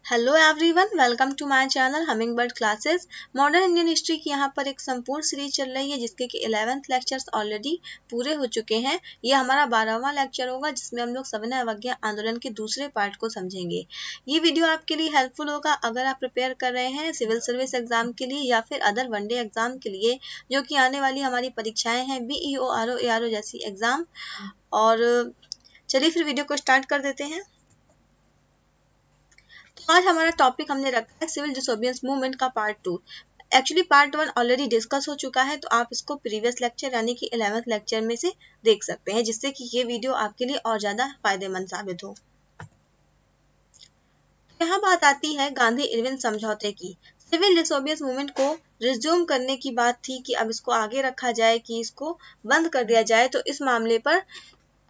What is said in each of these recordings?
Hello everyone, welcome to my channel hummingbird classes. Modern Indian history की यहाँ पर एक संपूर्ण सीरीज चल रही है जिसके कि 11th लेक्चर्स ऑलरेडी पूरे हो चुके हैं। ये हमारा 12वां लेक्चर होगा जिसमें हम लोग सविनय अवज्ञा आंदोलन के दूसरे पार्ट को समझेंगे। ये वीडियो आपके लिए हेल्पफुल होगा अगर आप प्रिपेयर कर रहे हैं सिविल सर्विस एग्जाम के लिए या फिर अदर वनडे एग्जाम के लिए, जो कि आने वाली हमारी परीक्षाएं हैं BEO, RO, ARO जैसी एग्जाम। और चलिए फिर वीडियो को स्टार्ट कर देते हैं। आज हमारा टॉपिक हमने रखा है सिविल डिसोबिडियंस मूवमेंट का part 2। Actually part 1 already discuss हो चुका है, तो आप इसको प्रीवियस लेक्चर यानी कि 11th लेक्चर में से देख सकते हैं, जिससे कि ये वीडियो आपके लिए और ज्यादा फायदेमंद साबित हो। यहाँ बात आती है गांधी इरविन समझौते की। सिविल डिसोबिडियंस मूवमेंट को रिज्यूम करने की बात थी कि अब इसको आगे रखा जाए कि इसको बंद कर दिया जाए, तो इस मामले पर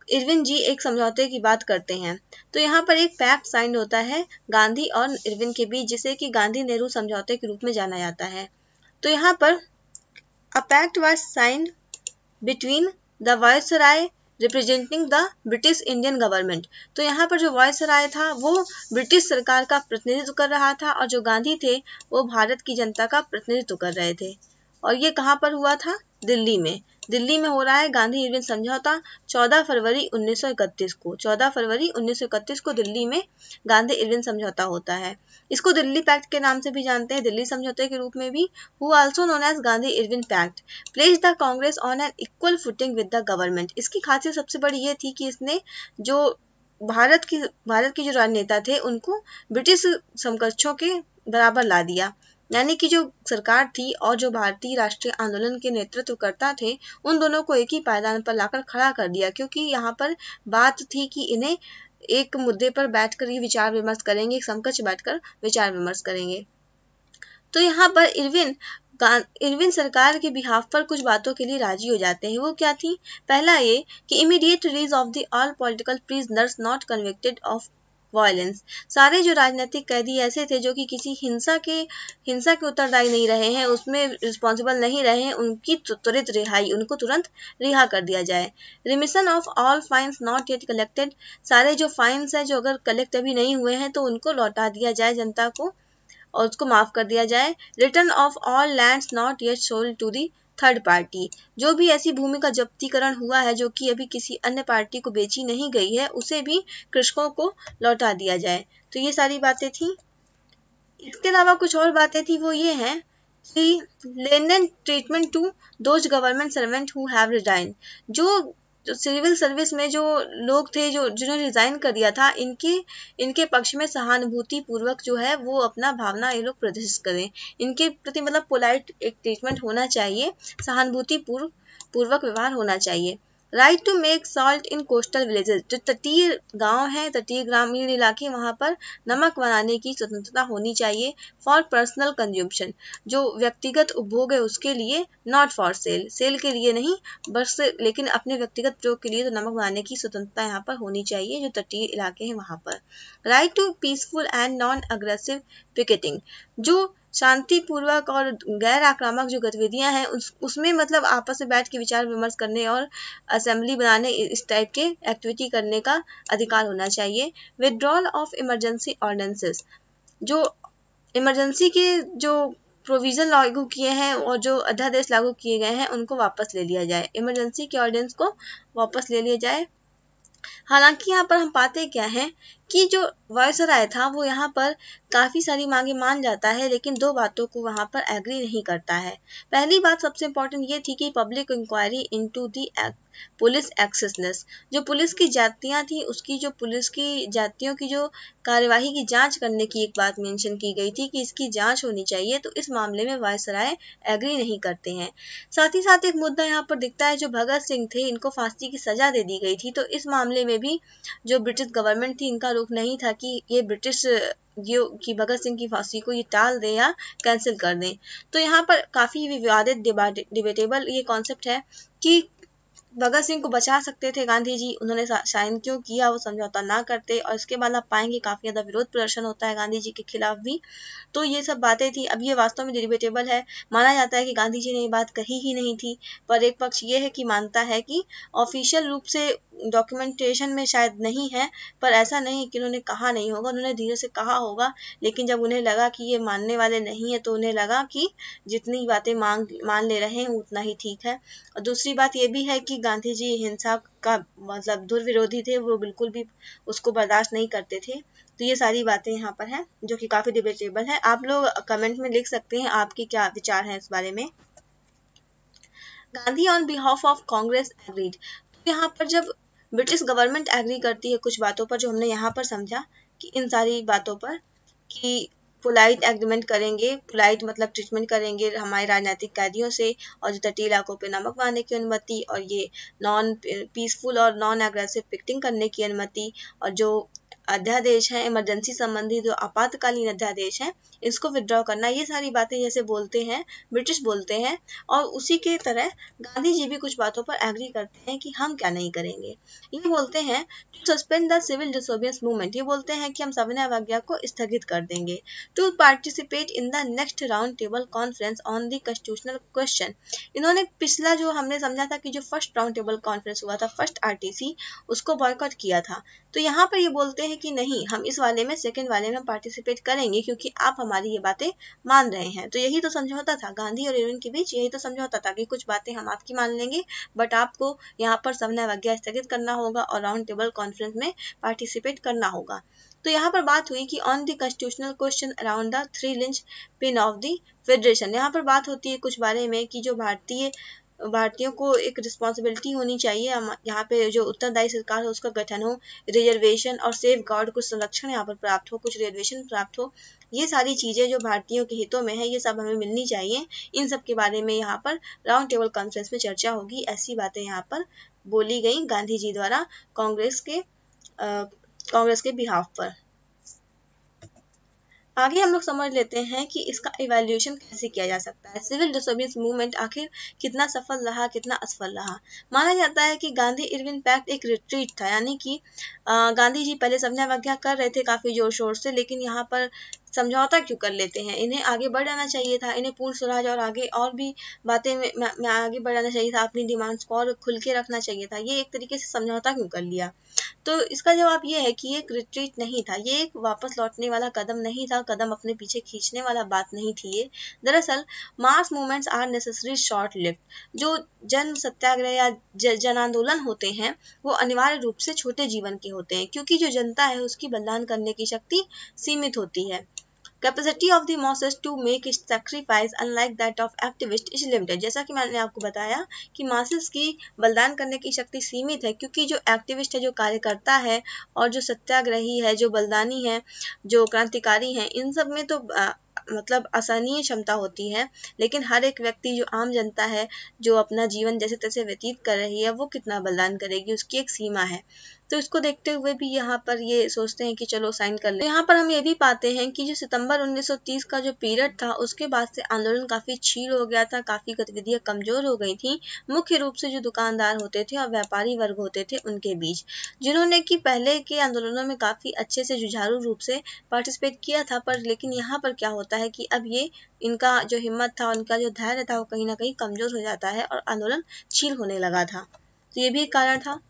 इरविन जी एक समझौते की बात करते हैं। तो यहाँ पर एक पैक्ट साइन होता है गांधी और इरविन के बीच, जिसे कि गांधी नेहरू समझौते के रूप में जाना जाता है। तो यहाँ पर a pact was signed between the viceroy representing the British Indian government. तो यहाँ पर जो वायसराय था वो ब्रिटिश सरकार का प्रतिनिधित्व कर रहा था और जो गांधी थे वो भारत की जनता का प्रतिनिधित्व कर रहे थे। और ये कहाँ पर हुआ था? दिल्ली में। दिल्ली में हो रहा है गांधी इरविन समझौता 14 फरवरी 1931 को। 14 फरवरी 1931 को दिल्ली में गांधी इरविन समझौता होता है। इसको दिल्ली पैक्ट के नाम से भी जानते हैं, दिल्ली समझौते के रूप में भी। Who also known as Gandhi Irwin pact place the Congress on an equal footing with the government. इसकी खासियत सबसे बड़ी ये थी कि इसने जो भारत की जो राजनेता थे उनको ब्रिटिश समकक्षों के बराबर ला दिया। यानी कि जो सरकार थी और जो भारतीय राष्ट्रीय आंदोलन के नेतृत्वकर्ता थे उन दोनों को एक ही पायदान पर लाकर खड़ा कर दिया, क्योंकि यहाँ पर बात थी कि इन्हें एक मुद्दे पर बैठकर ये विचार विमर्श करेंगे, एक समकक्ष बैठकर विचार विमर्श करेंगे। तो यहाँ पर इरविन सरकार के बिहाफ पर कुछ बातों के लिए राजी हो जाते हैं। वो क्या थी? पहला ये कि immediate release of the all political prisoners not convicted of violence. सारे जो राजनीतिक कैदी ऐसे थे जो कि किसी हिंसा के उत्तरदायी नहीं रहे हैं, उसमें रिस्पॉन्सिबल नहीं रहे हैं, उनकी त्वरित रिहाई, उनको तुरंत रिहा कर दिया जाए। Remission of all fines not yet collected. सारे जो फाइन्स हैं जो अगर कलेक्ट अभी नहीं हुए हैं तो उनको लौटा दिया जाए जनता को और उसको माफ कर दिया जाए। Return of all lands not yet sold to the third party. जो भी ऐसी भूमि का जब्तीकरण हुआ है जो कि अभी किसी अन्य पार्टी को बेची नहीं गई है, उसे भी कृषकों को लौटा दिया जाए। तो ये सारी बातें थी। इसके अलावा कुछ और बातें थी, वो ये हैं कि lenient treatment to those government servant who have resign. जो सिविल सर्विस में जो लोग थे जो जिन्होंने रिजाइन कर दिया था, इनके पक्ष में सहानुभूति पूर्वक जो है वो अपना भावना ये लोग प्रदर्शित करें। इनके प्रति मतलब पोलाइट एक ट्रीटमेंट होना चाहिए, सहानुभूति पूर्वक व्यवहार होना चाहिए। Right to make salt in coastal villages. जो तटीय गांव हैं, तटीय ग्रामीण इलाके, वहां पर नमक बनाने की स्वतंत्रता होनी चाहिए। फॉर पर्सनल कंज्यूम्पशन, जो व्यक्तिगत उपभोग है उसके लिए। नॉट फॉर सेल, सेल के लिए नहीं, बस लेकिन अपने व्यक्तिगत प्रयोग के लिए तो नमक बनाने की स्वतंत्रता यहाँ पर होनी चाहिए जो तटीय इलाके हैं वहां पर। Right to peaceful and non aggressive picketing. जो शांतिपूर्वक और गैर आक्रामक जो गतिविधियां हैं उसमें मतलब आपस में बैठ के विचार विमर्श करने और असेंबली बनाने, इस टाइप के एक्टिविटी करने का अधिकार होना चाहिए। Withdrawal of emergency ordinances. जो इमरजेंसी के जो प्रोविजन लागू किए हैं और जो अध्यादेश लागू किए गए हैं उनको वापस ले लिया जाए। इमरजेंसी के ऑर्डिनेंस को वापस ले लिया जाए। हालांकि यहाँ पर हम पाते क्या है कि जो वायसराय था वो यहाँ पर काफी सारी मांगे मान जाता है, लेकिन दो बातों को वहां पर एग्री नहीं करता है। पहली बात सबसे इम्पोर्टेंट ये थी कि public inquiry into the police excesses. जो पुलिस की जातियां थी उसकी जो पुलिस की जातियों की जो कार्यवाही की जांच करने की एक बात मेंशन की गई थी कि इसकी जांच होनी चाहिए, तो इस मामले में वायसराय एग्री नहीं करते हैं। साथ ही साथ एक मुद्दा यहाँ पर दिखता है, जो भगत सिंह थे इनको फांसी की सजा दे दी गई थी, तो इस मामले में भी जो ब्रिटिश गवर्नमेंट थी इनका रुख नहीं था कि ये ब्रिटिश कि भगत सिंह की फांसी को ये टाल दें या कैंसिल कर दें। तो यहाँ पर काफी विवादित डिबेटेबल ये कॉन्सेप्ट है कि भगत सिंह को बचा सकते थे गांधी जी, उन्होंने साइन क्यों किया, वो समझौता ना करते। और इसके बाद आप पाएंगे काफी ज्यादा विरोध प्रदर्शन होता है गांधी जी के खिलाफ भी। तो ये सब बातें थी। अब ये वास्तव में डिबेटेबल है, माना जाता है कि गांधी जी ने ये बात कही ही नहीं थी, पर एक पक्ष ये है कि मानता है कि ऑफिशियल रूप से डॉक्यूमेंटेशन में शायद नहीं है, पर ऐसा नहीं कि उन्होंने कहा नहीं होगा, उन्होंने धीरे से कहा होगा। लेकिन जब उन्हें लगा कि ये मानने वाले नहीं है, तो उन्हें लगा कि जितनी बातें मान ले रहे हैं उतना ही ठीक है। और दूसरी बात ये भी है कि गांधी जी हिंसा का मतलब दुर्विरोधी थे, वो बिल्कुल भी उसको बर्दाश्त नहीं करते थे। तो ये सारी बातें यहाँ पर हैं जो कि काफी डिबेटेबल है। आप लोग कमेंट में लिख सकते हैं आपके क्या विचार हैं इस बारे में। Gandhi on behalf of Congress agreed. तो यहाँ पर जब ब्रिटिश गवर्नमेंट एग्री करती है कुछ बातों पर, जो हमने यहाँ पर समझा कि इन सारी बातों पर कि पोलाइट एग्रीमेंट करेंगे, पोलाइट मतलब ट्रीटमेंट करेंगे हमारे राजनीतिक कैदियों से, और जो तटीले इलाकों पे नमक मारने की अनुमति, और ये नॉन पीसफुल और नॉन एग्रेसिव पिकेटिंग करने की अनुमति, और जो अध्यादेश है इमरजेंसी संबंधी, जो आपातकालीन अध्यादेश है, इसको विड्रॉ करना, ये सारी बातें जैसे बोलते हैं ब्रिटिश बोलते हैं। और उसी के तरह गांधी जी भी कुछ बातों पर एग्री करते हैं कि हम क्या नहीं करेंगे। ये बोलते हैं to suspend the civil disobedience movement, ये बोलते हैं कि हम सविनय अवज्ञा को स्थगित कर देंगे। To participate in the next round table conference on the constitutional question. इन्होंने पिछला जो हमने समझा था कि जो फर्स्ट राउंड टेबल कॉन्फ्रेंस हुआ था, फर्स्ट आरटीसी, उसको बॉयकॉट किया था। तो यहाँ पर ये बोलते हैं कि नहीं, हम इस वाले में, सेकंड वाले में पार्टिसिपेट करेंगे क्योंकि आप हमारी ये बातें मान रहे हैं। तो यही तो समझौता था गांधी और इरविन के बीच, यही तो समझौता था कि कुछ बातें हम आपकी मान लेंगे, बट आपको यहाँ पर सविनय अवज्ञा स्थगित करना होगा और राउंड टेबल कॉन्फ्रेंस में पार्टिसिपेट करना होगा। तो यहाँ पर बात हुई कि on the constitutional question around the 3 lynch pin of the federation. यहाँ पर बात होती है कुछ बारे में कि जो भारतीयों को एक रिस्पॉन्सिबिलिटी होनी चाहिए, यहाँ पे जो उत्तरदायी सरकार हो उसका गठन हो, रिजर्वेशन और सेफ गार्ड, कुछ संरक्षण यहाँ पर प्राप्त हो, कुछ रिजर्वेशन प्राप्त हो, ये सारी चीजें जो भारतीयों के हितों में है, ये सब हमें मिलनी चाहिए। इन सब के बारे में यहाँ पर राउंड टेबल कॉन्फ्रेंस में चर्चा होगी, ऐसी बातें यहाँ पर बोली गई गांधी जी द्वारा कांग्रेस के बिहाफ पर। आगे हम लोग समझ लेते हैं कि इसका इवैल्यूएशन कैसे किया जा सकता है। सिविल डिसोबियंस मूवमेंट आखिर कितना सफल रहा, कितना असफल रहा। माना जाता है कि गांधी इरविन पैक्ट एक रिट्रीट था, यानी कि गांधी जी पहले सविनय अवज्ञा कर रहे थे काफी जोर शोर से, लेकिन यहाँ पर समझौता क्यों कर लेते हैं, इन्हें आगे बढ़ जाना चाहिए था, इन्हें पूर्ण स्वराज और आगे और भी बातें में आगे बढ़ जाना चाहिए था, अपनी डिमांड्स को और खुल के रखना चाहिए था, ये एक तरीके से समझौता क्यों कर लिया। तो इसका जवाब ये है कि ये एक रिट्रीट नहीं था, ये एक वापस लौटने वाला कदम नहीं था, कदम अपने पीछे खींचने वाला बात नहीं थी ये। दरअसल mass movements are necessary short lived. जो जन सत्याग्रह या जन आंदोलन होते हैं, वो अनिवार्य रूप से छोटे जीवन के होते हैं, क्योंकि जो जनता है उसकी बलिदान करने की शक्ति सीमित होती है। Capacity of the masses to make sacrifice unlike that of activist is limited। जैसा कि मैंने आपको बताया कि मासेस की बलिदान करने की शक्ति सीमित है, क्योंकि जो एक्टिविस्ट है, जो कार्यकर्ता है, और जो सत्याग्रही है, जो बलिदानी है, जो क्रांतिकारी हैं, इन सब में तो मतलब असहनीय क्षमता होती है। लेकिन हर एक व्यक्ति, जो आम जनता है, जो अपना जीवन जैसे तैसे व्यतीत कर रही है, वो कितना बलिदान करेगी, उसकी एक सीमा है। तो इसको देखते हुए भी यहाँ पर ये सोचते हैं कि चलो साइन कर ले। तो यहाँ पर हम ये भी पाते हैं कि जो सितंबर 1930 का जो पीरियड था, उसके बाद से आंदोलन काफी छीड़ हो गया था, काफी गतिविधियां कमजोर हो गई थी, मुख्य रूप से जो दुकानदार होते थे और व्यापारी वर्ग होते थे उनके बीच, जिन्होंने कि पहले के आंदोलनों में काफी अच्छे से जुझारू रूप से पार्टिसिपेट किया था, पर लेकिन यहाँ पर क्या होता है कि अब ये इनका जो हिम्मत था, उनका जो धैर्य था, वो कहीं ना कहीं कमजोर हो जाता है और आंदोलन छीड़ होने लगा था। तो ये भी एक कारण था।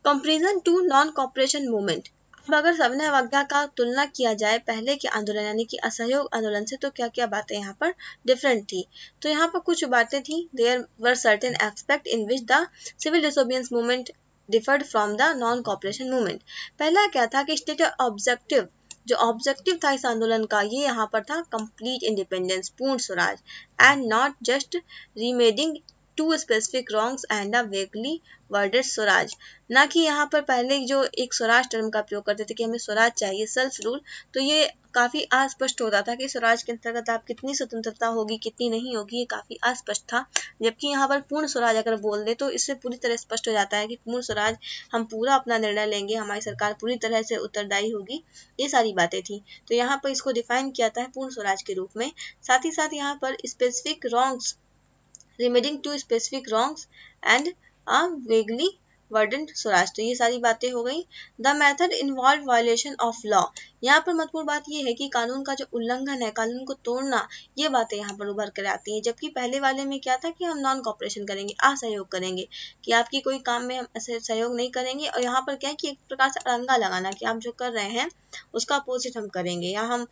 Comparison to non cooperation movement. अब अगर सविनय अवज्ञा का तुलना किया जाए पहले के आंदोलन यानी कि असहयोग आंदोलन से, तो क्या क्या बातें यहाँ पर डिफरेंट थी। तो यहाँ पर कुछ बातें थी। There were certain aspect in which the civil disobedience movement differed from the non cooperation movement. पहला क्या था कि स्टेटेड ऑब्जेक्टिव, जो ऑब्जेक्टिव था इस आंदोलन का, ये यहाँ पर था complete independence, Purna Swaraj, and not just remedying to specific wrongs and a vaguely worded Swaraj. ना कि यहाँ पर पहले जो एक स्वराज टर्म का प्रयोग करते थे कि हमें स्वराज चाहिए, सेल्फ रूल, तो ये काफी अस्पष्ट होता था कि स्वराज के अंतर्गत आप कितनी स्वतंत्रता होगी, कितनी नहीं होगी, ये काफी अस्पष्ट था। जबकि यहाँ पर पूर्ण स्वराज अगर बोल दे तो इससे पूरी तरह स्पष्ट हो जाता है कि पूर्ण स्वराज, हम पूरा अपना निर्णय लेंगे, हमारी सरकार पूरी तरह से उत्तरदायी होगी, ये सारी बातें थी। तो यहाँ पर इसको डिफाइन किया था पूर्ण स्वराज के रूप में। साथ ही साथ यहाँ पर specific wrongs, remedying to specific wrongs and a vaguely worded Swaraj. तो ये सारी बातें हो गई। The method involve violation of law. यहाँ पर महत्वपूर्ण बात ये है कि कानून का जो उल्लंघन है, कानून को तोड़ना, ये बातें यहाँ पर उभर कर आती हैं। जबकि पहले वाले में क्या था कि हम नॉन कॉपरेशन करेंगे, असहयोग करेंगे, कि आपकी कोई काम में हम ऐसे सहयोग नहीं करेंगे। और यहाँ पर क्या है कि एक प्रकार से अड़ंगा लगाना कि आप जो कर रहे हैं उसका अपोजिट हम करेंगे, या हम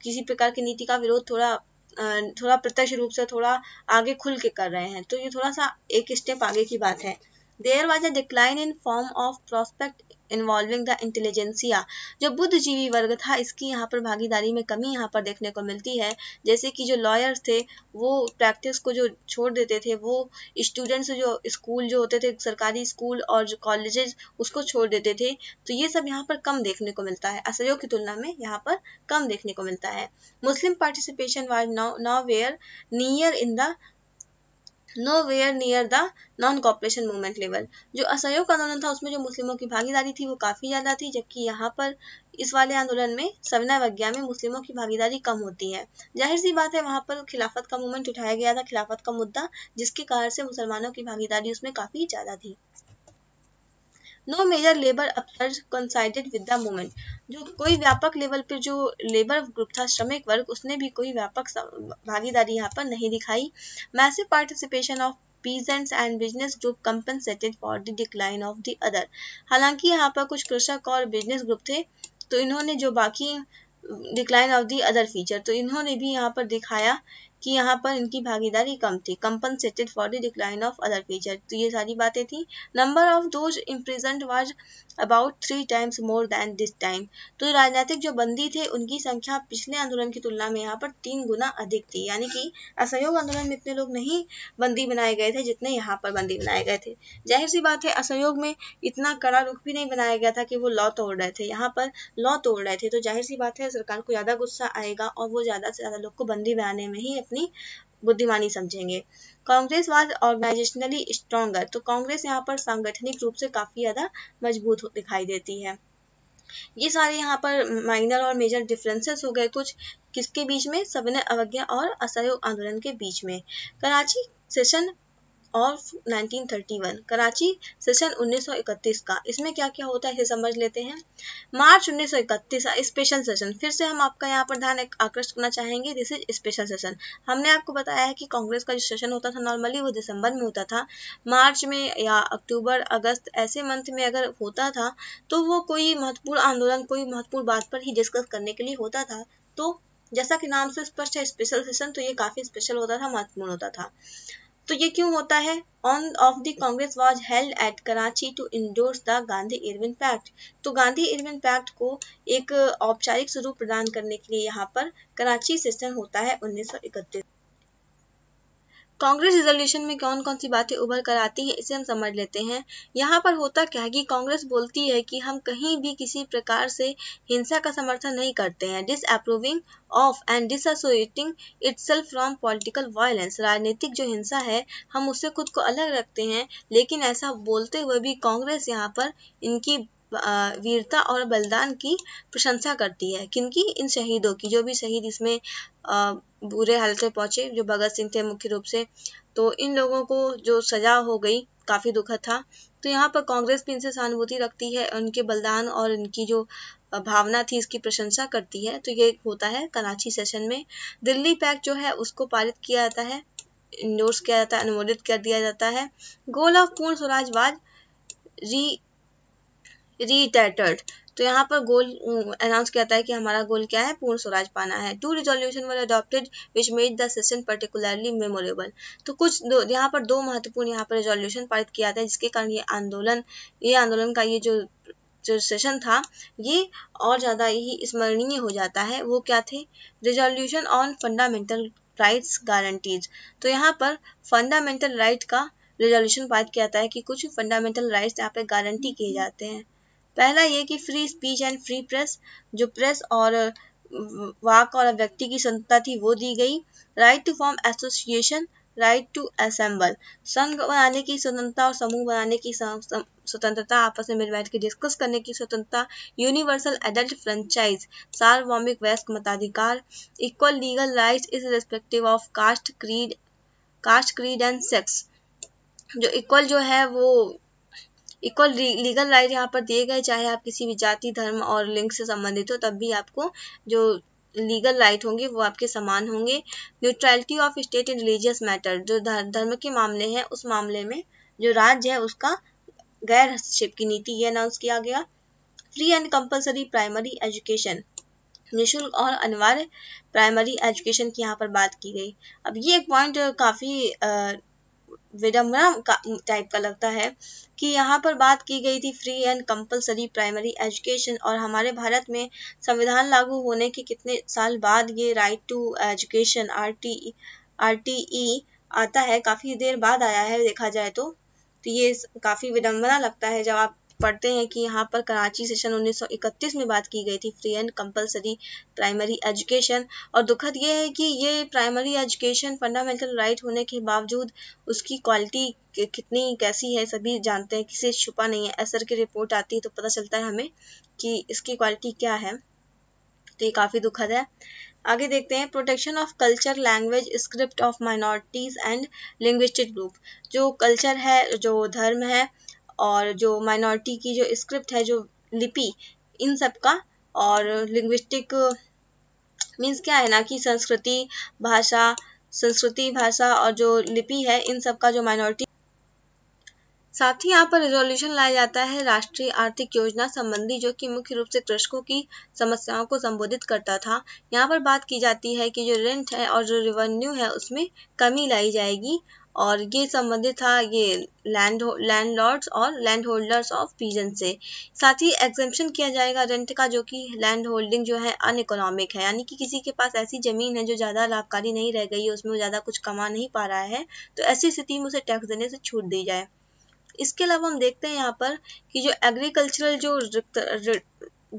किसी प्रकार की नीति का विरोध थोड़ा प्रत्यक्ष रूप से थोड़ा आगे खुल के कर रहे हैं। तो ये थोड़ा सा एक स्टेप आगे की बात है। There was a decline in form of prospect involving the intelligentsia। जो बुद्धिजीवी वर्ग था, इसकी यहाँ पर भागीदारी में कमी यहाँ पर देखने को मिलती है। जैसे कि जो लॉयर्स थे वो प्रैक्टिस को जो छोड़ देते थे, वो स्टूडेंट्स जो स्कूल जो होते थे, सरकारी स्कूल और जो कॉलेजेस, उसको छोड़ देते थे। तो ये सब यहाँ पर कम देखने को मिलता है, असहयोग की तुलना में यहाँ पर कम देखने को मिलता है। Muslim participation was nowhere near the non cooperation movement level. जो असहयोग आंदोलन था उसमें जो मुस्लिमों की भागीदारी थी वो काफी ज्यादा थी, जबकि यहाँ पर इस वाले आंदोलन में सविनय अवज्ञा में मुस्लिमों की भागीदारी कम होती है। जाहिर सी बात है, वहां पर खिलाफत का मूवमेंट उठाया गया था, खिलाफत का मुद्दा, जिसके कारण से मुसलमानों की भागीदारी उसमें काफी ज्यादा थी। No major labour upsurge coincided with the movement. जो कोई व्यापक लेवल पर जो लेबर ग्रुप था, श्रमिक वर्ग, उसने भी कोई व्यापक भागीदारी यहाँ पर नहीं दिखाई। Massive participation of peasants and business group compensated for the decline of the other। हालांकि यहाँ पर कुछ कृषक और बिजनेस ग्रुप थे, तो इन्होंने जो बाकी decline of the other feature, तो इन्होंने भी यहाँ पर दिखाया कि यहाँ पर इनकी भागीदारी कम थी। Compensated for the decline of other feature, तो ये सारी बातें थी। Number of those imprisoned was about 3 times more than this time. तो राजनीतिक जो बंदी थे उनकी संख्या पिछले आंदोलन की तुलना में यहाँ पर 3 गुना अधिक थी। यानी कि असहयोग आंदोलन में इतने लोग नहीं बंदी बनाए गए थे जितने यहाँ पर बंदी बनाए गए थे। जाहिर सी बात है, असहयोग में इतना कड़ा रुख भी नहीं बनाया गया था कि वो लॉ तोड़ रहे थे, यहाँ पर लॉ तोड़ रहे थे। तो जाहिर सी बात है, सरकार को ज्यादा गुस्सा आएगा और वो ज्यादा से ज्यादा लोग को बंदी बनाने में ही अपनी बुद्धिमानी समझेंगे। Congress was organisationally stronger. तो कांग्रेस यहाँ पर सांगठनिक रूप से काफी ज्यादा मजबूत दिखाई देती है। ये सारे यहाँ पर माइनर और मेजर डिफरेंसेस हो गए कुछ, किसके बीच में, सविनय अवज्ञा और असहयोग आंदोलन के बीच में। Karachi session of 1931, Karachi session 1931 का, इसमें क्या क्या होता है इसे समझ लेते हैं। मार्च 1931 स्पेशल सेशन, फिर से हम आपका यहाँ पर ध्यान आकृष्ट करना चाहेंगे, दिस इज स्पेशल सेशन। हमने आपको बताया है कि कांग्रेस का जो सेशन होता था नॉर्मली वो दिसंबर में होता था। मार्च में या अक्टूबर अगस्त ऐसे मंथ में अगर होता था तो वो कोई महत्वपूर्ण आंदोलन, कोई महत्वपूर्ण बात पर ही डिस्कस करने के लिए होता था। तो जैसा कि नाम से स्पष्ट है स्पेशल सेशन, तो ये काफी स्पेशल होता था, महत्वपूर्ण होता था। तो ये क्यों होता है। On of the Congress was held at Karachi to endorse the Gandhi Irwin pact. तो गांधी इरविन पैक्ट को एक औपचारिक स्वरूप प्रदान करने के लिए यहाँ पर कराची सेशन होता है 1931। कांग्रेस रिजोल्यूशन में कौन कौन सी बातें उभर कर आती हैं इसे हम समझ लेते हैं। यहाँ पर होता क्या है कि कांग्रेस बोलती है कि हम कहीं भी किसी प्रकार से हिंसा का समर्थन नहीं करते हैं। Disapproving of and dissociating itself from political violence. राजनीतिक जो हिंसा है हम उससे खुद को अलग रखते हैं, लेकिन ऐसा बोलते हुए भी कांग्रेस यहाँ पर इनकी वीरता और बलिदान की प्रशंसा करती है। किनकी, इन शहीदों की, जो भी शहीद इसमें बुरे हालत में पहुंचे, जो भगत सिंह थे मुख्य रूप से। तो इन लोगों को जो सजा हो गई काफी दुखद था। तो यहाँ पर कांग्रेस भी इनसे सहानुभूति रखती है, उनके बलिदान और इनकी जो भावना थी इसकी प्रशंसा करती है। तो ये होता है कराची सेशन में। दिल्ली पैक्ट जो है उसको पारित किया जाता है, इंडोर्स किया जाता है, अनुमोदित कर दिया जाता है। गोल ऑफ पूर्ण स्वराजवाद रीटेटेड। तो यहाँ पर गोल अनाउंस किया जाता है कि हमारा गोल क्या है, पूर्ण स्वराज पाना है। 2 resolution were adopted which made the session particularly memorable. तो कुछ यहाँ पर 2 महत्वपूर्ण यहाँ पर रिजोल्यूशन पारित किया जाता है, जिसके कारण ये आंदोलन का ये जो सेशन था ये और ज्यादा ही स्मरणीय हो जाता है। वो क्या थे, resolution on fundamental rights guarantees. तो यहाँ पर फंडामेंटल राइट का रिजोल्यूशन पारित किया जाता है कि कुछ फंडामेंटल राइट्स यहाँ पे गारंटी किए जाते हैं। पहला ये कि free speech and free press, जो प्रेस और वाक और व्यक्ति की स्वतंत्रता थी वो दी गई। Right to form association, right to assemble, संघ बनाने की स्वतंत्रता और समूह बनाने की स्वतंत्रता, आपस में मिल बैठ के डिस्कस करने की स्वतंत्रता। यूनिवर्सल एडल्ट फ्रेंचाइज, सार्वभौमिक वयस्क मताधिकार। Equal legal rights is respective of caste creed and sex. जो इक्वल जो है वो इक्वल लीगल राइट यहाँ पर दिए गए, चाहे आप किसी भी जाति, धर्म और लिंग से संबंधित हो, तब भी आपको जो लीगल राइट होंगे वो आपके समान होंगे। Neutrality of state in religious matter, जो धर्म के मामले हैं उस मामले में जो राज्य है उसका गैर हस्तक्षेप की नीति ये अनाउंस किया गया। Free and compulsory primary education, निःशुल्क और अनिवार्य प्राइमरी एजुकेशन की यहाँ पर बात की गई। अब ये एक पॉइंट काफी विडम्बना टाइप का लगता है कि यहाँ पर बात की गई थी free and compulsory primary education, और हमारे भारत में संविधान लागू होने के कितने साल बाद ये राइट टू एजुकेशन आरटीई आता है, काफी देर बाद आया है देखा जाए तो ये काफी विडम्बना लगता है जब आप पढ़ते हैं कि यहाँ पर कराची सेशन 1931 में बात की गई थी free and compulsory primary education. और दुखद ये है कि ये प्राइमरी एजुकेशन फंडामेंटल राइट होने के बावजूद उसकी क्वालिटी कितनी कैसी है सभी जानते हैं, किसी छुपा नहीं है। एसर की रिपोर्ट आती है तो पता चलता है हमें कि इसकी क्वालिटी क्या है, तो ये काफी दुखद है। आगे देखते हैं protection of culture, language, script of minorities and linguistic group, जो कल्चर है, जो धर्म है और जो माइनॉरिटी की जो स्क्रिप्ट है, जो लिपि, इन सब का, और लिंग्विस्टिक मीन्स क्या है ना कि संस्कृति भाषा और जो लिपि है इन सब का जो माइनॉरिटी। साथ ही यहाँ पर रिजोल्यूशन लाया जाता है राष्ट्रीय आर्थिक योजना संबंधी, जो कि मुख्य रूप से कृषकों की समस्याओं को संबोधित करता था। यहाँ पर बात की जाती है कि जो रेंट है और जो रेवेन्यू है उसमें कमी लाई जाएगी, और ये संबंधित था ये लैंडलॉर्ड्स और लैंड होल्डर्स ऑफ पीजन से। साथ ही एग्जेम्पशन किया जाएगा रेंट का, जो कि लैंड होल्डिंग जो है अनइकोनॉमिक है, यानी कि किसी के पास ऐसी जमीन है जो ज़्यादा लाभकारी नहीं रह गई है, उसमें वो ज़्यादा कुछ कमा नहीं पा रहा है, तो ऐसी स्थिति में उसे टैक्स देने से छूट दी जाए। इसके अलावा हम देखते हैं यहाँ पर कि जो एग्रीकल्चरल जो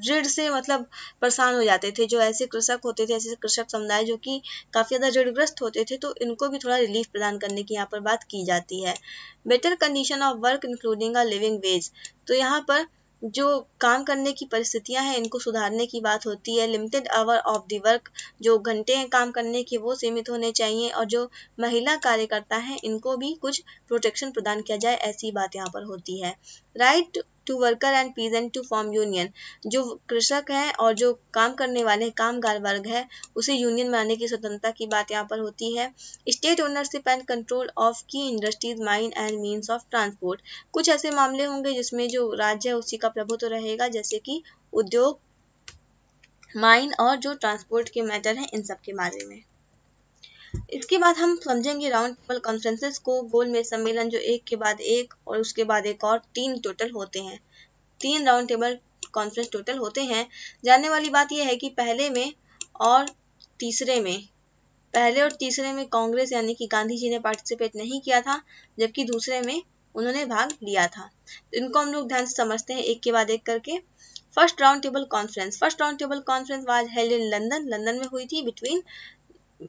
ऋण से मतलब परेशान हो जाते थे, जो ऐसे कृषक होते थे, ऐसे कृषक समुदाय जो कि काफ़ी ज़्यादा ऋणग्रस्त होते थे, तो इनको भी थोड़ा रिलीफ प्रदान करने की यहाँ पर बात की जाती है। Better condition of work including a living veg, तो यहाँ पर जो काम करने की परिस्थितियां हैं इनको सुधारने की बात होती है। Limited hour of the work, जो घंटे हैं काम करने के वो सीमित होने चाहिए, और जो महिला कार्यकर्ता हैं इनको भी कुछ प्रोटेक्शन प्रदान किया जाए, ऐसी बात यहाँ पर होती है। Right to worker and peasant to form union, जो कृषक है और जो काम करने वाले कामगार वर्ग है उसे यूनियन बनाने की स्वतंत्रता की बात यहाँ पर होती है। State ownership and control of key industries, mine and means of transport, कुछ ऐसे मामले होंगे जिसमें जो राज्य है उसी का प्रभुत्व रहेगा, जैसे कि उद्योग, माइन और जो ट्रांसपोर्ट के मैटर हैं इन सब के बारे में। इसके बाद हम समझेंगे राउंड टेबल कॉन्फ्रेंसेस को, गोल में सम्मेलन जो एक के बाद एक और उसके बाद एक और 3 टोटल होते हैं, 3 राउंड टेबल कॉन्फ्रेंस टोटल होते हैं। जानने वाली बात यह है कि और पहले और तीसरे में कांग्रेस यानी कि गांधी जी ने पार्टिसिपेट नहीं किया था, जबकि दूसरे में उन्होंने भाग लिया था। तो इनको हम लोग ध्यान से समझते हैं एक के बाद एक करके। First round table conference was held in London, London में हुई थी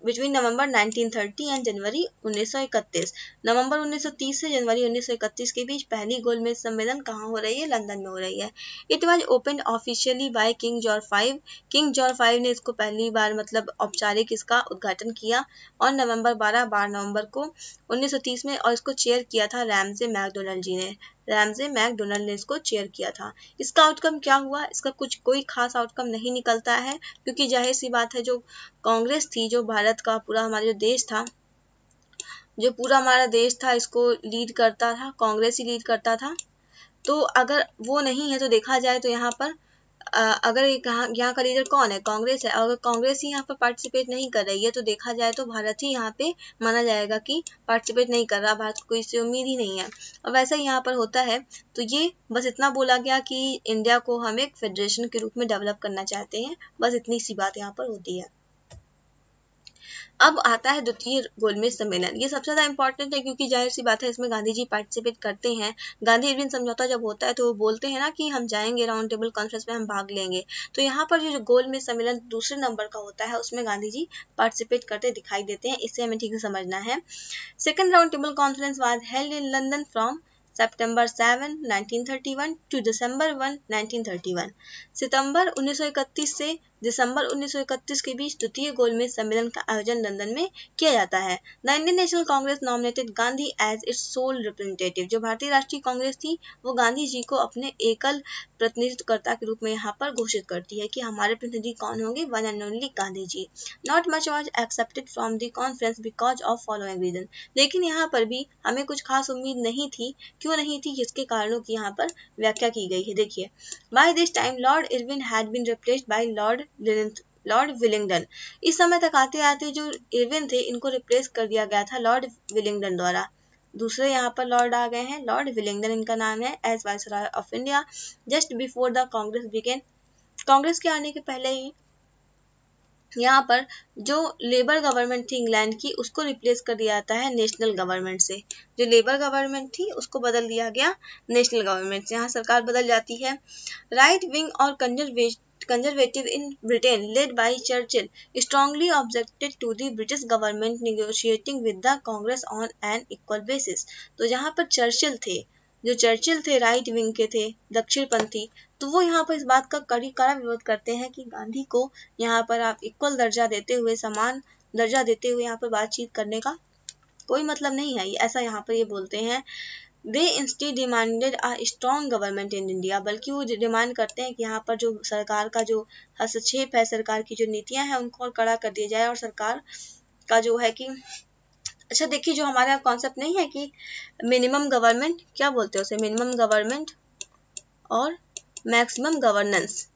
बिटवीन नवंबर 1930 एंड जनवरी 1931। नवंबर 1930 से जनवरी 1931 के बीच पहली गोलमेज सम्मेलन कहाँ हो रही है? लंदन में हो रही है। It was open officially by King George V। King George V ने इसको पहली बार मतलब औपचारिक इसका उद्घाटन किया और बारह नवंबर को 1930 में, और इसको चेयर किया था रैमसे मैकडोनल्ड ने इसको चेयर किया था। इसका आउटकम क्या हुआ? इसका कोई खास आउटकम नहीं निकलता है, क्योंकि जाहिर सी बात है जो कांग्रेस थी, जो भारत का पूरा हमारा हमारा देश था इसको लीड करता था, कांग्रेस ही लीड करता था। तो अगर वो नहीं है तो देखा जाए तो यहाँ पर अगर यहाँ का लीडर कौन है? कांग्रेस है। अगर कांग्रेस ही यहाँ पर पार्टिसिपेट नहीं कर रही है तो देखा जाए तो भारत ही यहाँ पे माना जाएगा कि पार्टिसिपेट नहीं कर रहा, भारत को इससे उम्मीद ही नहीं है। और वैसा ही यहाँ पर होता है। तो ये बस इतना बोला गया कि इंडिया को हम एक फेडरेशन के रूप में डेवलप करना चाहते हैं, बस इतनी सी बात यहाँ पर होती है। अब आता है द्वितीय गोलमेज सम्मेलन। ये सबसे ज़्यादा इंपॉर्टेंट है क्योंकि जाहिर सी बात है इसमें गांधी जी पार्टिसिपेट करते हैं। गांधी इरविन समझौता जब होता है तो वो बोलते हैं ना कि हम जाएंगे राउंड टेबल कॉन्फ्रेंस में, हम भाग लेंगे। तो यहाँ पर जो गोलमेज सम्मेलन दूसरे नंबर का होता है उसमें गांधी जी पार्टिसिपेट करते दिखाई देते हैं, इससे हमें ठीक से समझना है। Second round table conference was held in London from September 7, 1931 to December 1, 1931। सितंबर 1931 से दिसंबर 1931 के बीच द्वितीय गोलमेज सम्मेलन का आयोजन लंदन में किया जाता है। The Indian national Congress nominated Gandhi as its sole representative. जो भारतीय राष्ट्रीय कांग्रेस थी वो गांधी जी को अपने एकल प्रतिनिधित्वकर्ता के रूप में यहाँ पर घोषित करती है कि हमारे प्रतिनिधि कौन होंगे, one and only Gandhi ji. Not much was accepted from the conference because of following reason. लेकिन यहाँ पर भी हमें कुछ खास उम्मीद नहीं थी। क्यों नहीं थी? जिसके कारणों की यहाँ पर व्याख्या की गई है। देखिए, by this time Lord Irwin had been replaced by Lord Willingdon. इस समय तक आते आते जो इरविन थे इनको रिप्लेस कर दिया गया था लॉर्ड विलिंगडन द्वारा। दूसरे यहाँ पर लॉर्ड आ गए हैं, लॉर्ड विलिंगडन इनका नाम है, as viceroy of India just before the Congress began. Congress के आने के पहले ही यहाँ पर जो लेबर गवर्नमेंट थी इंग्लैंड की उसको रिप्लेस कर दिया जाता है नेशनल गवर्नमेंट से। जो लेबर गवर्नमेंट थी उसको बदल दिया गया नेशनल गवर्नमेंट से। यहाँ सरकार बदल जाती है। राइट विंग और conservative in Britain led by Churchill strongly objected to the British government negotiating with the Congress on an equal basis। तो जहाँ पर चर्चिल थे राइट विंग के थे, दक्षिणपंथी, तो वो यहाँ पर इस बात का कड़ा विरोध करते हैं कि गांधी को यहाँ पर आप इक्वल दर्जा देते हुए, समान दर्जा देते हुए यहाँ पर बातचीत करने का कोई मतलब नहीं है, ऐसा यहाँ पर ये बोलते हैं। They instead demanded a strong government in India. बल्कि वो डिमांड करते हैं कि यहाँ पर जो सरकार का जो हस्तक्षेप है, सरकार की जो नीतियां हैं उनको और कड़ा कर दिया जाए। और सरकार का जो है कि अच्छा देखिए, जो हमारे यहाँ कॉन्सेप्ट नहीं है कि मिनिमम गवर्नमेंट, क्या बोलते हैं उसे, मिनिमम गवर्नमेंट और मैक्सिमम गवर्नेंस।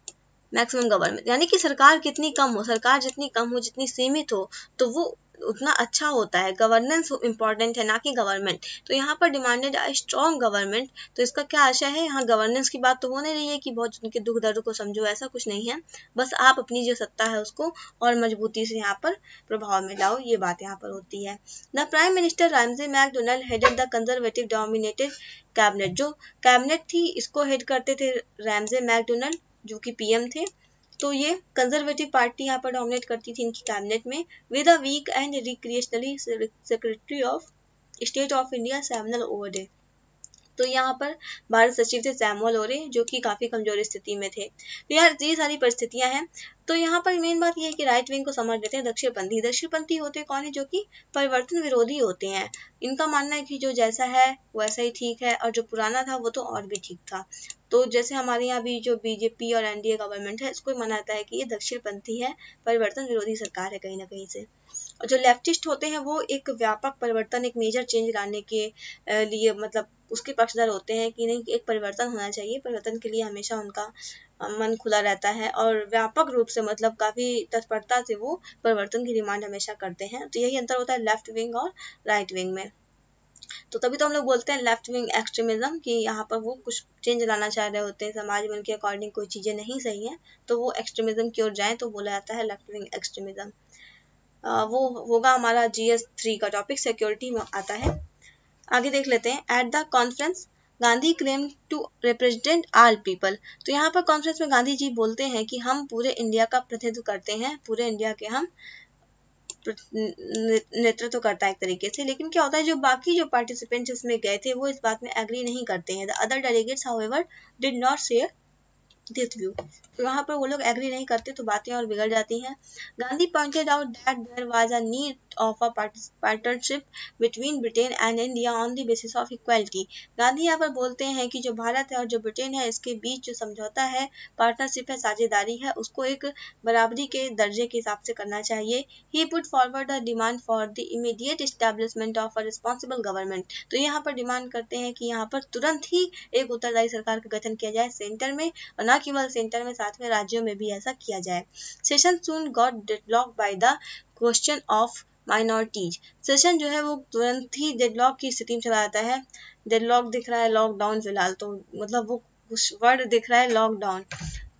मैक्सिमम गवर्नमेंट यानी कि सरकार कितनी कम हो, सरकार जितनी कम हो, जितनी सीमित हो, तो वो उतना अच्छा होता है। गवर्नेंस इंपॉर्टेंट है, ना कि गवर्नमेंट। तो यहाँ पर डिमांडेड अ स्ट्रॉन्ग गवर्नमेंट, तो इसका क्या आशय है, यहाँ गवर्नेंस की बात तो हो नहीं रही है कि बहुत उनके दुख दर्द को समझो, ऐसा कुछ नहीं है। बस आप अपनी जो सत्ता है उसको और मजबूती से यहाँ पर प्रभाव में लाओ, ये बात यहाँ पर होती है। The prime minister Ramsay McDonald headed the conservative dominated cabinet. जो कैबिनेट थी इसको हेड करते थे रामजे मैकडोनल्ड, जो कि पीएम थे। तो ये कंजर्वेटिव पार्टी यहाँ पर डोमिनेट करती थी इनकी कैबिनेट में। With a weak and recreationally secretary of state of India Samuel ओवरडे। तो यहाँ पर भारत सचिव थे सैमुअल ओरे, जो कि काफी कमजोर स्थिति में थे। तो यार ये सारी परिस्थितियां हैं। तो यहाँ पर मेन बात यह है कि राइट विंग को समझ लेते हैं दक्षिणपंथी। दक्षिणपंथी होते कौन है? जो कि परिवर्तन विरोधी होते हैं। इनका मानना है कि जो जैसा है वैसा ही ठीक है, और जो पुराना था वो तो और भी ठीक था। तो जैसे हमारे यहाँ भी जो बीजेपी और एनडीए गवर्नमेंट है, इसको मानता है कि ये दक्षिणपंथी है, परिवर्तन विरोधी सरकार है कहीं ना कहीं से। और जो लेफ्टिस्ट होते हैं वो एक व्यापक परिवर्तन, एक मेजर चेंज लाने के लिए, मतलब उसके पक्षधर होते हैं कि नहीं, एक परिवर्तन होना चाहिए। परिवर्तन के लिए हमेशा उनका मन खुला रहता है और व्यापक रूप से, मतलब काफी तत्परता से वो परिवर्तन की डिमांड हमेशा करते हैं। तो यही अंतर होता है लेफ्ट विंग और राइट विंग में। तो तभी तो हम लोग बोलते हैं लेफ्ट विंग एक्सट्रीमिज्म, कि यहाँ पर वो कुछ चेंज लाना चाह रहे होते हैं, समाज में उनके अकॉर्डिंग कोई चीजें नहीं सही है तो वो एक्सट्रीमिज्म की ओर जाए, तो बोला जाता है लेफ्ट विंग एक्सट्रीमिज्म। वो होगा हमारा GS3 का टॉपिक, सिक्योरिटी में आता है। आगे देख लेते हैं। At the conference Gandhi claim to represent all people. तो यहाँ पर कॉन्फ्रेंस में गांधी जी बोलते हैं कि हम पूरे इंडिया का प्रतिनिधित्व करते हैं, पूरे इंडिया के हम नेतृत्व करता है एक तरीके से। लेकिन क्या होता है, जो बाकी जो पार्टिसिपेंट्स इसमें गए थे वो इस बात में एग्री नहीं करते हैं। The other delegates however did not share this view. तो यहाँ पर वो लोग एग्री नहीं करते, तो बातें और बिगड़ जाती हैं। Gandhi pointed out that there was a need of a partnership between Britain and India on the basis of equality. Gandhi यहाँ पर बोलते हैं कि जो भारत है और जो ब्रिटेन है, इसके बीच जो समझौता है, पार्टनरशिप है, साझेदारी है, उसको एक बराबरी के दर्जे के हिसाब से करना चाहिए। He put forward a demand for the immediate establishment of a responsible government. तो यहाँ पर डिमांड करते हैं कि यहाँ पर तुरंत ही एक उत्तरदायी सरकार का गठन किया जाए सेंटर में, और न केवल सेंटर में, साथ में राज्यों में भी ऐसा किया जाए। Session soon got deadlock by the question of minorities. Session जो है वो तुरंत ही डेडलॉक की स्थिति में चला जाता है। डेडलॉक दिख रहा है लॉकडाउन फिलहाल, तो मतलब वो उस वर्ड दिख रहा है लॉकडाउन।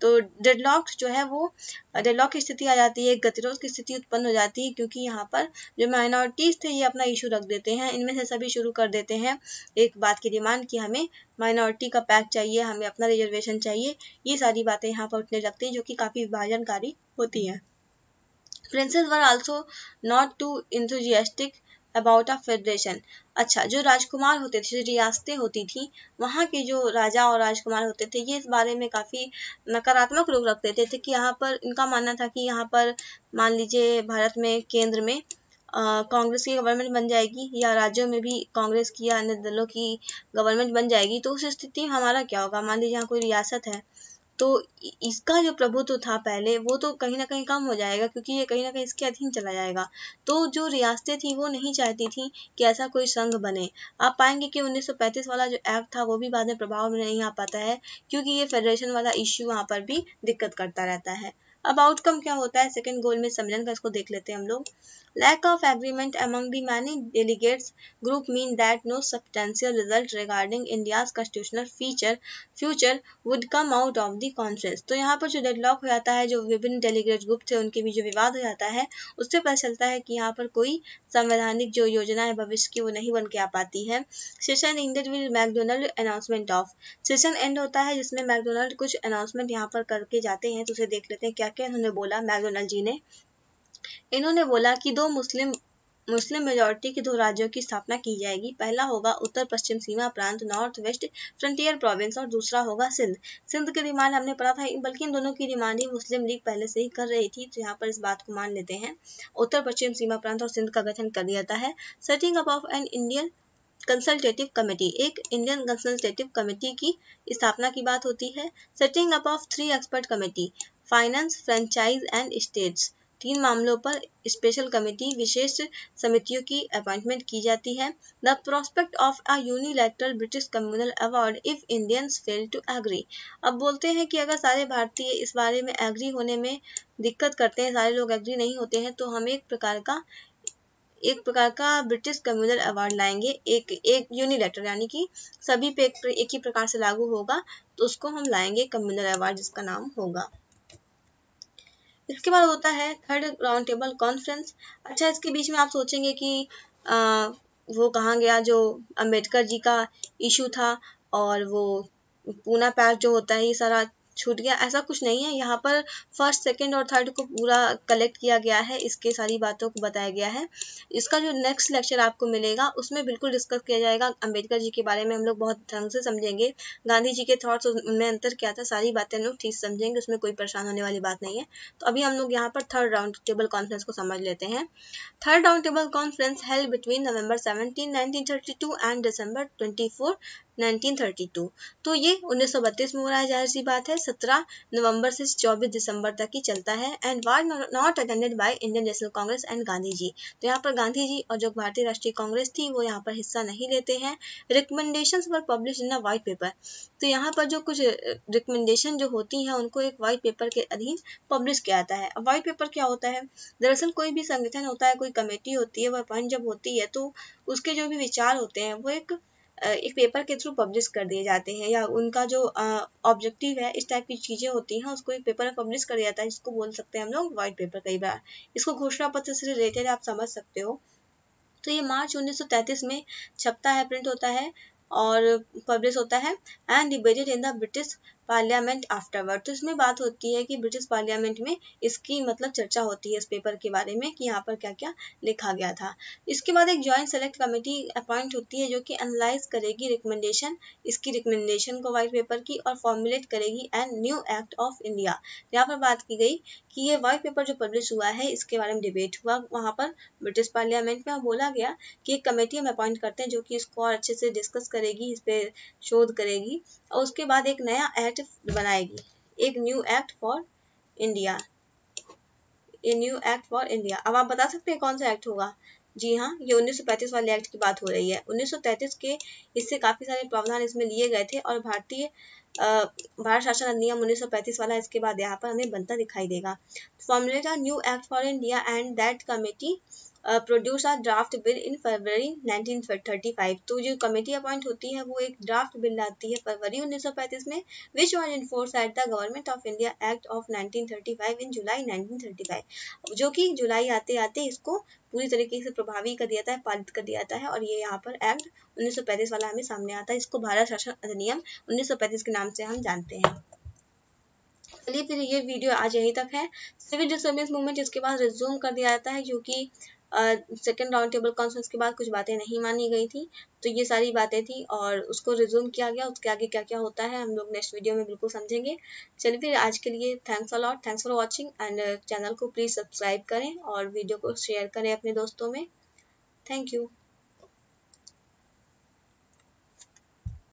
तो डेडलॉक जो है वो डेडलॉक की स्थिति आ जाती है, गतिरोध की स्थिति उत्पन्न हो जाती है, क्योंकि यहाँ पर जो माइनॉरिटीज थे ये अपना इशू रख देते हैं। इनमें से सभी शुरू कर देते हैं एक बात की डिमांड कि हमें माइनॉरिटी का पैक चाहिए, हमें अपना रिजर्वेशन चाहिए। ये सारी बातें यहाँ पर उठने लगती हैं, जो कि काफी विभाजनकारी होती हैं। Princes were also not too enthusiastic about a federation. अच्छा, जो राजकुमार होते थे, जो रियासतें होती थी, वहाँ के जो राजा और राजकुमार होते थे, ये इस बारे में काफ़ी नकारात्मक रुख रखते थे कि यहाँ पर इनका मानना था कि यहाँ पर मान लीजिए भारत में केंद्र में कांग्रेस की गवर्नमेंट बन जाएगी या राज्यों में भी कांग्रेस की या अन्य दलों की गवर्नमेंट बन जाएगी, तो उस स्थिति में हमारा क्या होगा। मान लीजिए यहाँ कोई रियासत है, तो इसका जो प्रभुत्व था पहले, वो तो कहीं ना कहीं कम हो जाएगा, क्योंकि ये कहीं ना कहीं इसके अधीन चला जाएगा। तो जो रियासतें थी वो नहीं चाहती थी कि ऐसा कोई संघ बने। आप पाएंगे कि 1935 वाला जो एक्ट था वो भी बाद में प्रभाव में नहीं आ पाता है, क्योंकि ये फेडरेशन वाला इश्यू वहाँ पर भी दिक्कत करता रहता है। अब आउटकम क्या होता है सेकंड गोल में सम्मेलन का, इसको देख लेते हैं हम लोग। Lack of agreement among the many delegates group mean that no substantial result regarding India's constitutional future would come out of the conference। तो यहाँ पर जो डेडलॉक हो जाता है, जो विभिन्न डेलीगेट ग्रुप थे उनके बीच जो विवाद हो जाता है, उससे पता चलता है कि यहाँ पर कोई संवैधानिक जो योजना है भविष्य की वो नहीं बन के आ पाती है। Session ended with McDonald announcement of. Session and होता है जिसमें मैकडोनल्ड कुछ अनाउंसमेंट यहाँ पर करके जाते हैं, तो उसे देख लेते हैं क्या क्या उन्होंने बोला मैकडोनल्ड जी ने। इन्होंने बोला कि दो मुस्लिम मेजॉरिटी के दो राज्यों की स्थापना की जाएगी। पहला होगा उत्तर पश्चिम सीमा प्रांत नॉर्थ वेस्ट फ्रंटियर प्रोविंस और दूसरा होगा सिंध। सिंध की डिमांड हमने पढ़ा था, बल्कि इन दोनों की डिमांड ही मुस्लिम लीग पहले से ही कर रही थी, तो यहाँ पर इस बात को मान लेते हैं। उत्तर पश्चिम सीमा प्रांत और सिंध का गठन कर दिया जाता है। Setting up of an Indian consultative committee, एक इंडियन कंसल्टेटिव कमेटी की स्थापना की बात होती है। Setting up of 3 expert committee, finance franchise and states, 3 मामलों पर स्पेशल कमेटी विशेष समितियों की अपॉइंटमेंट की जाती है। The prospect of a unilateral British communal award if Indians fail to agree. अब बोलते हैं कि अगर सारे भारतीय इस बारे में एग्री होने में दिक्कत करते हैं, सारे लोग एग्री नहीं होते हैं, तो हम एक प्रकार का ब्रिटिश कम्युनल अवार्ड लाएंगे, एक यूनिलैटरल, यानी कि सभी पे एक ही प्रकार से लागू होगा, तो उसको हम लाएंगे कम्युनल अवार्ड, जिसका नाम होगा। इसके बाद होता है थर्ड राउंड टेबल कॉन्फ्रेंस। अच्छा, इसके बीच में आप सोचेंगे कि वो कहाँ गया जो अम्बेडकर जी का इशू था, और वो पूना पैक्ट जो होता है ये सारा छूट गया। ऐसा कुछ नहीं है, यहाँ पर फर्स्ट सेकंड और थर्ड को पूरा कलेक्ट किया गया है, इसके सारी बातों को बताया गया है। इसका जो नेक्स्ट लेक्चर आपको मिलेगा उसमें बिल्कुल डिस्कस किया जाएगा अम्बेडकर जी के बारे में, हम लोग बहुत ढंग से समझेंगे गांधी जी के थॉट्स, उनमें अंतर क्या था, सारी बातें हम लोग ठीक समझेंगे, उसमें कोई परेशान होने वाली बात नहीं है। तो अभी हम लोग यहाँ पर थर्ड राउंड टेबल कॉन्फ्रेंस को समझ लेते हैं। Third round table conference held between November 17, 1932 and December 24, 1932। तो ये 1932 में हो रहा है, जाहिर सी बात है। 17 नवंबर से 24 दिसंबर तक ही चलता है। And was not attended by Indian national Congress and Gandhi ji. तो यहाँ पर गांधी जी और जो भारतीय राष्ट्रीय कांग्रेस थी वो यहाँ पर हिस्सा नहीं लेते हैं। Recommendations were publish in a white paper. तो यहाँ पर जो कुछ रिकमेंडेशन जो होती हैं उनको एक व्हाइट पेपर के अधीन पब्लिश किया जाता है। अब व्हाइट पेपर क्या होता है, दरअसल कोई भी संगठन होता है, कोई कमेटी होती है, वह अपॉइंट जब होती है तो उसके जो भी विचार होते हैं वो एक पेपर के थ्रू पब्लिश कर दिए जाते हैं, या उनका जो ऑब्जेक्टिव है, इस टाइप की चीजें होती हैं, उसको एक पेपर में पब्लिश कर दिया जाता है, जिसको बोल सकते हैं हम लोग व्हाइट पेपर। कई बार इसको घोषणा पत्र से रिलेटेड आप समझ सकते हो। तो ये मार्च 1933 में छपता है, प्रिंट होता है और पब्लिश होता है। And debated in the British parliament afterward. तो इसमें बात होती है कि ब्रिटिश पार्लियामेंट में इसकी मतलब चर्चा होती है इस पेपर के बारे में कि यहाँ पर क्या क्या लिखा गया था। इसके बाद एक ज्वाइंट सेलेक्ट कमेटी अपॉइंट होती है जो कि एनालाइज करेगी रिकमेंडेशन, इसकी रिकमेंडेशन को व्हाइट पेपर की, और फॉर्मुलेट करेगी and new act of India. यहाँ पर बात की गई कि ये व्हाइट पेपर जो पब्लिश हुआ है इसके बारे में डिबेट हुआ वहाँ पर ब्रिटिश पार्लियामेंट में। बोला गया कि एक कमेटी हम अपॉइंट करते हैं जो कि इसको और अच्छे से डिस्कस करेगी, इस पे शोध करेगी, और उसके बाद एक नया एक्ट बनाएगी, एक न्यू एक्ट फॉर इंडिया, ये न्यू एक्ट फॉर इंडिया। अब आप बता सकते हैं कौन सा एक्ट होगा? जी हाँ, ये 1935 वाले एक्ट की बात हो रही है। 1933 के इससे काफी सारे प्रावधान इसमें लिए गए थे, और भारत शासन अधिनियम 1935 वाला इसके बाद यहाँ पर हमें बनता दिखाई देगा। Formulate a new act for India and that committee produce a draft bill in February 1935। तो जो कमेटी अपॉइंट होती है वो एक ड्राफ्ट बिल लाती है फरवरी 1935 में, which was enforce at the government of India act of 1935 इन जुलाई 1935, जो कि जुलाई आते आते इसको पूरी तरीके से प्रभावी कर दिया जाता है, पारित कर दिया जाता है, और ये यहाँ पर एक्ट 1935 वाला हमें सामने आता है। इसको भारत शासन अधिनियम 1935 के नाम से हम जानते हैं। चलिए फिर ये वीडियो आज यहीं तक है। सिविल डिसोबीडियंस मूवमेंट इसके बाद रिज्यूम कर दिया जाता है, जो कि सेकेंड राउंड टेबल कॉन्फ्रेंस के बाद कुछ बातें नहीं मानी गई थी। तो ये सारी बातें थी और उसको रिज्यूम किया गया। उसके आगे क्या क्या होता है हम लोग नेक्स्ट वीडियो में बिल्कुल समझेंगे। चलिए फिर आज के लिए thanks a lot, thanks for watching and channel को प्लीज़ सब्सक्राइब करें और वीडियो को शेयर करें अपने दोस्तों में। Thank you.